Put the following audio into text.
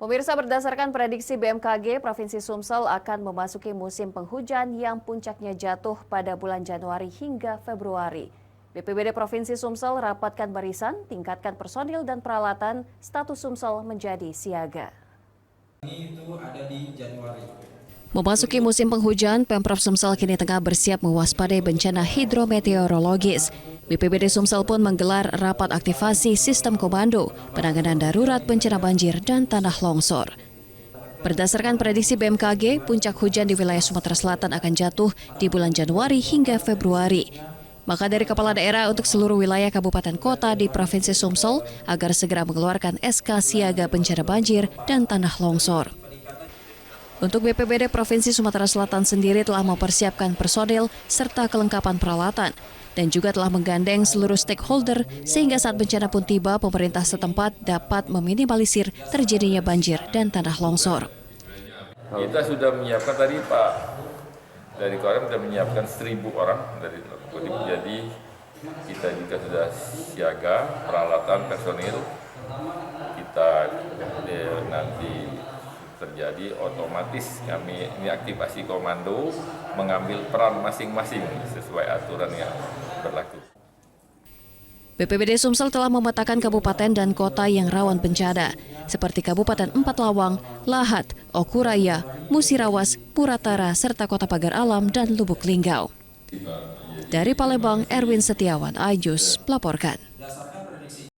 Pemirsa, berdasarkan prediksi BMKG, Provinsi Sumsel akan memasuki musim penghujan yang puncaknya jatuh pada bulan Januari hingga Februari. BPBD Provinsi Sumsel rapatkan barisan, tingkatkan personil dan peralatan, status Sumsel menjadi siaga. Itu ada di Januari. Memasuki musim penghujan, Pemprov Sumsel kini tengah bersiap mewaspadai bencana hidrometeorologis. BPBD Sumsel pun menggelar rapat aktivasi sistem komando, penanganan darurat bencana banjir dan tanah longsor. Berdasarkan prediksi BMKG, puncak hujan di wilayah Sumatera Selatan akan jatuh di bulan Januari hingga Februari. Maka dari kepala daerah untuk seluruh wilayah kabupaten kota di Provinsi Sumsel agar segera mengeluarkan SK siaga bencana banjir dan tanah longsor. Untuk BPBD Provinsi Sumatera Selatan sendiri telah mempersiapkan personil serta kelengkapan peralatan dan juga telah menggandeng seluruh stakeholder sehingga saat bencana pun tiba, pemerintah setempat dapat meminimalisir terjadinya banjir dan tanah longsor. Kita sudah menyiapkan tadi Pak, dari Korem sudah menyiapkan 1.000 orang dari Kodim, jadi kita juga sudah siaga peralatan personil. Kita nanti terjadi otomatis kami ini aktivasi komando mengambil peran masing-masing sesuai aturan yang berlaku. BPBD Sumsel telah memetakan kabupaten dan kota yang rawan bencana seperti Kabupaten Empat Lawang, Lahat, Okuraya, Musirawas, Puratara, serta Kota Pagar Alam dan Lubuk Linggau. Dari Palembang, Erwin Setiawan, iNews melaporkan.